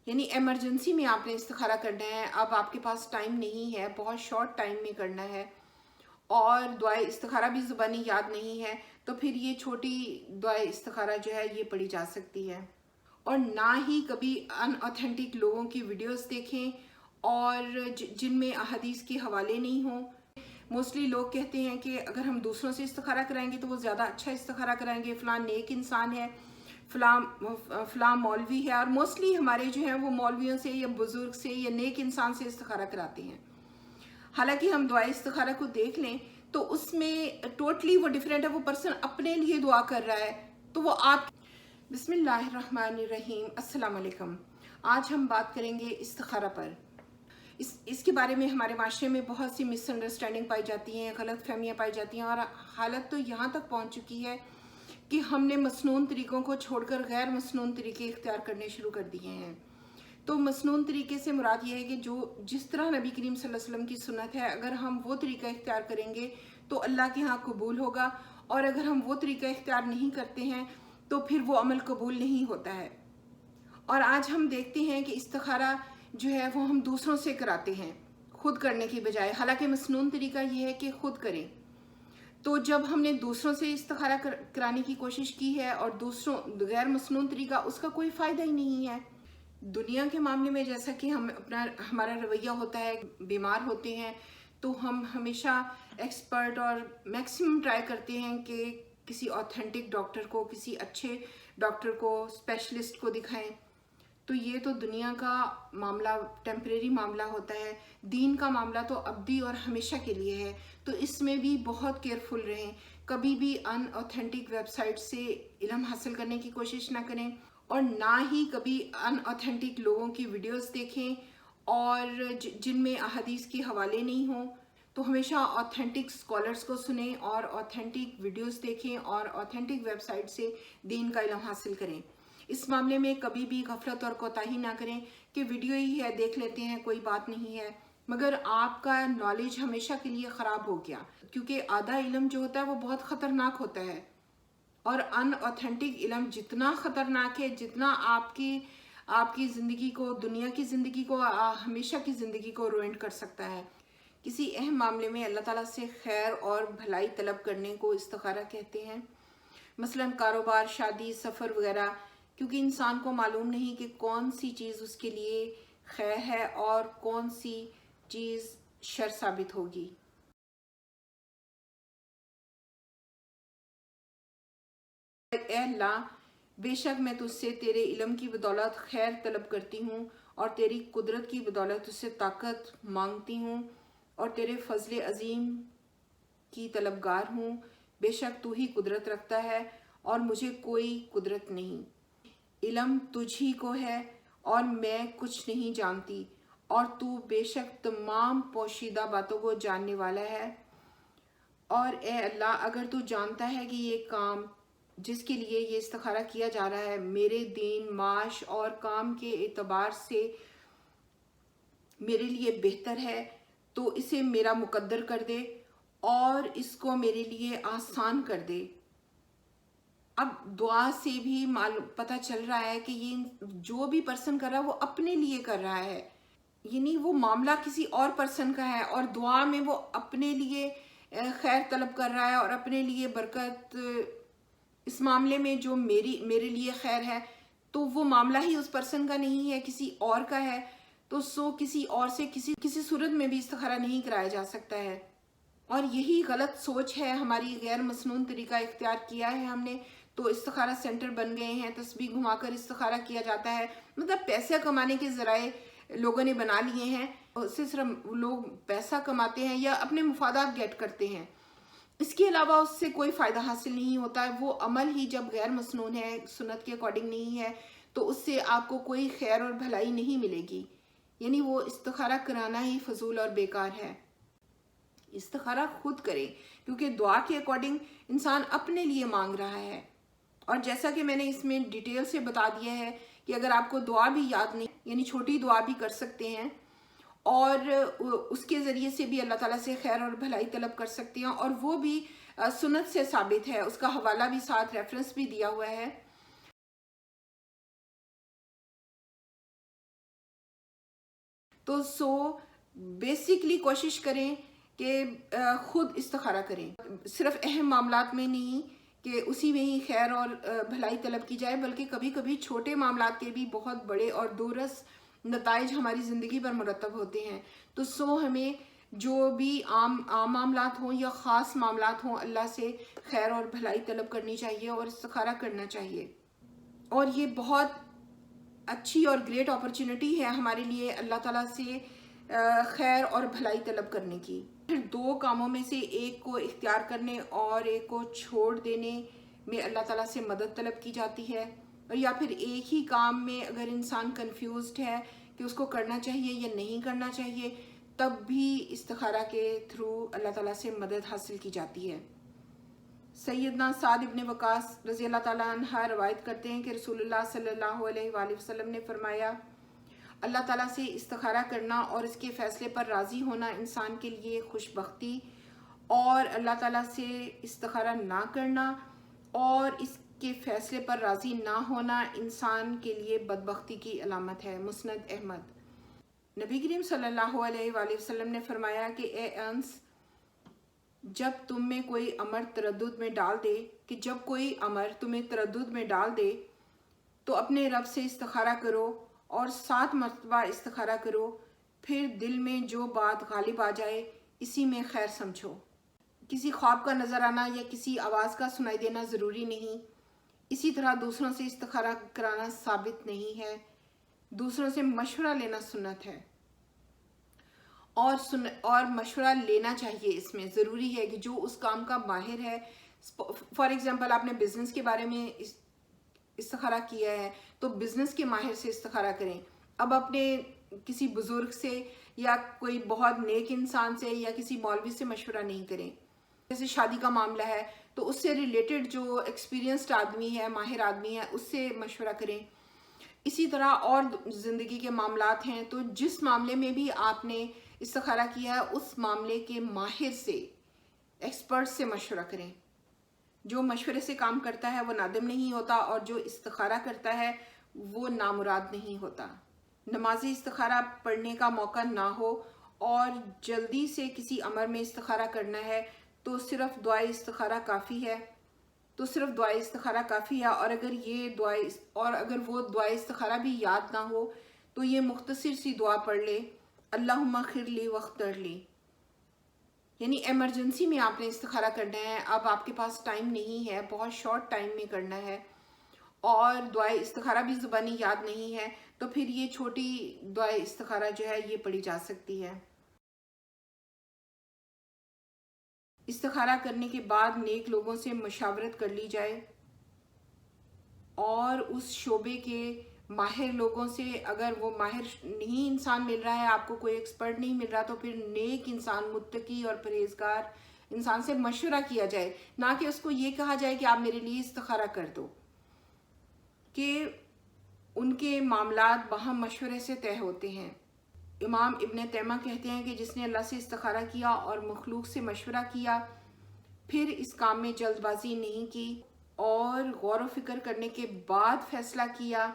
यानी एमरजेंसी में आपने इस्तिखारा करना है, अब आपके पास टाइम नहीं है, बहुत शॉर्ट टाइम में करना है और दुआए इस्तिखारा भी ज़ुबानी याद नहीं है, तो फिर ये छोटी दुआए इस्तिखारा जो है ये पढ़ी जा सकती है। और ना ही कभी अनऑथेंटिक लोगों की वीडियोस देखें और जिनमें अहादीस के हवाले नहीं हों। मोस्टली लोग कहते हैं कि अगर हम दूसरों से इस्तिखारा कराएंगे तो वो ज़्यादा अच्छा इस्तिखारा कराएंगे, फ़लाँ नेक इंसान है, फ़लाँ मौलवी है, और मोस्टली हमारे जो हैं वो मौलवियों से या बुज़ुर्ग से या नेक इंसान से इस्तिखारा कराते हैं। हालांकि हम दुआ इस्तिखारा को देख लें तो उसमें टोटली वो डिफरेंट है, वो पर्सन अपने लिए दुआ कर रहा है, तो वो आप। बिस्मिल्लाहिर्रहमानिर्रहीम, अस्सलाम वालेकुम। आज हम बात करेंगे इस्तिखारा पर। इसके बारे में हमारे माशरे में बहुत सी मिसअंडरस्टैंडिंग पाई जाती हैं, गलत फहमियाँ पाई जाती हैं, और हालत तो यहाँ तक पहुँच चुकी है कि हमने मसनून तरीक़ों को छोड़कर गैर मसनून तरीके इख्तियार करने शुरू कर दिए हैं। तो मसनून तरीके से मुराद ये है कि जो जिस तरह नबी करीम सल्लल्लाहु अलैहि वसल्लम की सुन्नत है, अगर हम वो तरीका इख्तियार करेंगे तो अल्लाह के यहाँ कबूल होगा, और अगर हम वो तरीका इख्तियार नहीं करते हैं तो फिर वो अमल कबूल नहीं होता है। और आज हम देखते हैं कि इस्तिखारा जो है वो हम दूसरों से कराते हैं खुद करने की बजाय। हालांकि मसनून तरीका ये है कि खुद करें, तो जब हमने दूसरों से इस्तिखारा कराने की कोशिश की है और दूसरों गैर मसनून तरीका, उसका कोई फ़ायदा ही नहीं है। दुनिया के मामले में जैसा कि हमारा रवैया होता है, बीमार होते हैं तो हम हमेशा एक्सपर्ट और मैक्सिमम ट्राई करते हैं कि किसी ऑथेंटिक डॉक्टर को, किसी अच्छे डॉक्टर को, स्पेशलिस्ट को दिखाएं। तो ये तो दुनिया का मामला, टेम्परेरी मामला होता है। दीन का मामला तो अब्दी और हमेशा के लिए है, तो इसमें भी बहुत केयरफुल रहें। कभी भी अनऑथेंटिक वेबसाइट से इल्म हासिल करने की कोशिश ना करें, और ना ही कभी अनऑथेंटिक लोगों की वीडियोस देखें और जिनमें अहादीस के हवाले नहीं हों। तो हमेशा ऑथेंटिक स्कॉलर्स को सुनें और ऑथेंटिक वीडियोस देखें और ऑथेंटिक वेबसाइट से दीन का इल्म हासिल करें। इस मामले में कभी भी गफलत और कोताही ना करें कि वीडियो ही है, देख लेते हैं, कोई बात नहीं है, मगर आपका नॉलेज हमेशा के लिए ख़राब हो गया। क्योंकि आधा इल्म जो होता है वो बहुत ख़तरनाक होता है, और अनऑथेंटिक इल्म जितना ख़तरनाक है, जितना आपकी ज़िंदगी को, दुनिया की ज़िंदगी को, हमेशा की ज़िंदगी को रुइंड कर सकता है। किसी अहम मामले में अल्लाह ताला से खैर और भलाई तलब करने को इस्तिखारा कहते हैं। मसलन कारोबार, शादी, सफ़र वगैरह, क्योंकि इंसान को मालूम नहीं कि कौन सी चीज़ उसके लिए खैर है और कौन सी चीज़ शर साबित होगी। ए अल्लाह, बेशक मैं तुझसे तेरे इल्म की बदौलत खैर तलब करती हूँ और तेरी कुदरत की बदौलत तुझसे ताकत मांगती हूँ और तेरे फजल अजीम की तलबगार हूँ। बेशक तू ही कुदरत रखता है और मुझे कोई कुदरत नहीं। इल्म तुझ ही को है और मैं कुछ नहीं जानती, और तू बेशक तमाम पोशीदा बातों को जानने वाला है। और ए अल्लाह, अगर तू जानता है कि ये काम जिसके लिए ये इस्तिखारा किया जा रहा है मेरे दीन, माश और काम के एतबार से मेरे लिए बेहतर है, तो इसे मेरा मुकद्दर कर दे और इसको मेरे लिए आसान कर दे। अब दुआ से भी मालूम पता चल रहा है कि ये जो भी पर्सन कर रहा है वो अपने लिए कर रहा है, यानी वो मामला किसी और पर्सन का है, और दुआ में वो अपने लिए खैर तलब कर रहा है और अपने लिए बरकत। इस मामले में जो मेरे लिए खैर है, तो वो मामला ही उस पर्सन का नहीं है, किसी और का है। तो किसी और से किसी सूरत में भी इस्तिखारा नहीं कराया जा सकता है। और यही गलत सोच है हमारी, गैर मसनून तरीका इख्तियार किया है हमने, तो इस्तिखारा सेंटर बन गए हैं, तस्बीह घुमाकर इस्तिखारा किया जाता है। मतलब पैसे कमाने के ज़राए लोगों ने बना लिए हैं, उससे सिर्फ लोग पैसा कमाते हैं या अपने मुफादात गेट करते हैं, इसके अलावा उससे कोई फ़ायदा हासिल नहीं होता है। वो अमल ही जब गैर मसनून है, सुन्नत के अकॉर्डिंग नहीं है, तो उससे आपको कोई खैर और भलाई नहीं मिलेगी। यानी वो इस्तिखारा कराना ही फजूल और बेकार है। इस्तिखारा खुद करें, क्योंकि दुआ के अकॉर्डिंग इंसान अपने लिए मांग रहा है। और जैसा कि मैंने इसमें डिटेल से बता दिया है कि अगर आपको दुआ भी याद नहीं, यानी छोटी दुआ भी कर सकते हैं और उसके ज़रिए से भी अल्लाह ताला से खैर और भलाई तलब कर सकते हैं, और वो भी सुन्नत से साबित है, उसका हवाला भी साथ, रेफरेंस भी दिया हुआ है। تو بیسکلی کوشش کریں کہ خود استخارہ کریں، صرف اہم معاملات میں نہیں کہ اسی میں ہی خیر اور بھلائی طلب کی جائے، بلکہ کبھی کبھی چھوٹے معاملات کے بھی بہت بڑے اور دورس نتائج ہماری زندگی پر مرتب ہوتے ہیں۔ تو ہمیں جو بھی عام معاملات ہوں یا خاص معاملات ہوں، اللہ سے خیر اور بھلائی طلب کرنی چاہیے اور استخارہ کرنا چاہیے۔ اور یہ بہت اچھی اور گریٹ اپرچونٹی ہے ہمارے لیے اللہ تعالیٰ سے خیر اور بھلائی طلب کرنے کی۔ پھر 2 کاموں میں سے ایک کو اختیار کرنے اور ایک کو چھوڑ دینے میں اللہ تعالیٰ سے مدد طلب کی جاتی ہے، اور یا پھر ایک ہی کام میں اگر انسان کنفیوزڈ ہے کہ اس کو کرنا چاہیے یا نہیں کرنا چاہیے، تب بھی استخارہ کے تھرو اللہ تعالیٰ سے مدد حاصل کی جاتی ہے۔ سیدنا سعد ابن وقاص رضی اللہ تعالیٰ عنہ روایت کرتے ہیں کہ رسول اللہ صلی اللہ علیہ وآلہ وسلم نے فرمایا، اللہ تعالیٰ سے استخارہ کرنا اور اس کے فیصلے پر راضی ہونا انسان کے لیے خوش بختی، اور اللہ تعالیٰ سے استخارہ نہ کرنا اور اس کے فیصلے پر راضی نہ ہونا انسان کے لیے بدبختی کی علامت ہے۔ مسند احمد۔ نبی کریم صلی اللہ علیہ وآلہ وسلم نے فرمایا کہ اے انس، جب تم میں کوئی امر تردد میں ڈال دے تمہیں تردد میں ڈال دے تو اپنے رب سے استخارہ کرو اور 7 مرتبہ استخارہ کرو، پھر دل میں جو بات غالب آ جائے اسی میں خیر سمجھو۔ کسی خواب کا نظر آنا یا کسی آواز کا سنائی دینا ضروری نہیں، اسی طرح دوسروں سے استخارہ کرانا ثابت نہیں ہے، دوسروں سے مشورہ لینا سنت ہے، اور مشورہ لینا چاہیے۔ اس میں ضروری ہے کہ جو اس کام کا ماہر ہے، فار ایگزامپل آپ نے بزنس کے بارے میں استخارہ کیا ہے تو بزنس کے ماہر سے استخارہ کریں۔ اب اپنے کسی بزرگ سے یا کوئی بہت نیک انسان سے یا کسی مولوی سے مشورہ نہیں کریں۔ جیسے شادی کا معاملہ ہے تو اس سے ریلیٹڈ جو ایکسپیرینسڈ آدمی ہے، ماہر آدمی ہے، اس سے مشورہ کریں۔ اسی طرح اور زندگی کے معاملات ہیں تو جس معاملے میں بھی آپ نے استخارہ کیا ہے اس معاملے کے ماہر سے، ایکسپرٹ سے مشورہ کریں۔ جو مشورے سے کام کرتا ہے وہ نادم نہیں ہوتا، اور جو استخارہ کرتا ہے وہ نامراد نہیں ہوتا۔ نمازی استخارہ پڑھنے کا موقع نہ ہو اور جلدی سے کسی امر میں استخارہ کرنا ہے تو صرف دعائے استخارہ کافی ہے، اور اگر وہ دعائے استخارہ بھی یاد نہ ہو تو یہ مختصر سی دعا پڑھ لے، اللہم اغفر لی واختر لی۔ یعنی ایمرجنسی میں آپ نے استخارہ کرنا ہے، اب آپ کے پاس ٹائم نہیں ہے، بہت شارٹ ٹائم میں کرنا ہے، اور دعائے استخارہ بھی زبانی یاد نہیں ہے، تو پھر یہ چھوٹی دعائے استخارہ جو ہے یہ پڑھی جا سکتی ہے۔ استخارہ کرنے کے بعد نیک لوگوں سے مشاورت کر لی جائے، اور اس شعبے کے ماہر لوگوں سے، اگر وہ ماہر نہیں انسان مل رہا ہے، آپ کو کوئی ایکسپرٹ نہیں مل رہا، تو پھر نیک انسان، متقی اور پرہیزگار انسان سے مشورہ کیا جائے، نہ کہ اس کو یہ کہا جائے کہ آپ میرے لیے استخارہ کر دو، کہ ان کے معاملات باہم مشورے سے طے ہوتے ہیں۔ امام ابن تیمیہ کہتے ہیں کہ جس نے اللہ سے استخارہ کیا اور مخلوق سے مشورہ کیا، پھر اس کام میں جلد بازی نہیں کی اور غور و فکر کرنے کے بعد فیصلہ کیا،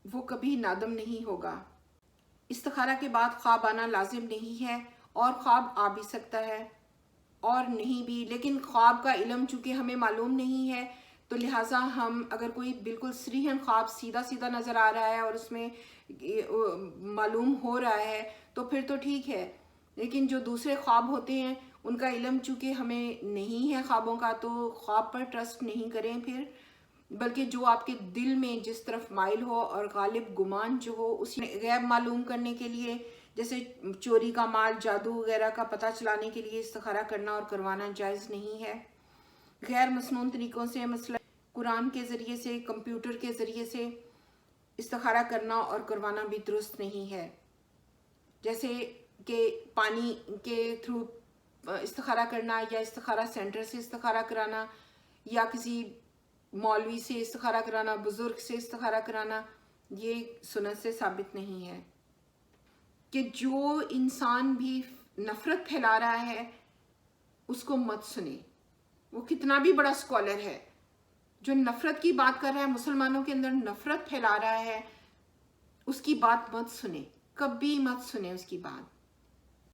وہ کبھی نادم نہیں ہوگا۔ استخارہ کے بعد خواب آنا لازم نہیں ہے، اور خواب آ بھی سکتا ہے اور نہیں بھی، لیکن خواب کا علم چونکہ ہمیں معلوم نہیں ہے تو لہٰذا ہم اگر کوئی بالکل صریحاً خواب سیدھا سیدھا نظر آ رہا ہے اور اس میں معلوم ہو رہا ہے تو پھر تو ٹھیک ہے، لیکن جو دوسرے خواب ہوتے ہیں ان کا علم چونکہ ہمیں نہیں ہے خوابوں کا، تو خواب پر ٹرسٹ نہیں کریں پھر، بلکہ جو آپ کے دل میں جس طرف مائل ہو اور غالب گمان جو ہو اسی غیب معلوم کرنے کے لیے، جیسے چوری کا مال، جادو وغیرہ کا پتہ چلانے کے لیے استخارہ کرنا اور کروانا جائز نہیں ہے۔ غیر مسنون طریقوں سے، مثلا قرآن کے ذریعے سے، کمپیوٹر کے ذریعے سے استخارہ کرنا اور کروانا بھی درست نہیں ہے، جیسے کہ پانی کے تھرو استخارہ کرنا، یا استخارہ سینٹر سے استخارہ کرانا، یا کسی مولوی سے استخارہ کرانا، بزرگ سے استخارہ کرانا، یہ سنت سے ثابت نہیں ہے۔ کہ جو انسان بھی نفرت پھیلا رہا ہے اس کو مت سنیں، وہ کتنا بھی بڑا اسکالر ہے، جو نفرت کی بات کر رہا ہے، مسلمانوں کے اندر نفرت پھیلا رہا ہے، اس کی بات مت سنیں، कभी मत सुने उसकी बात।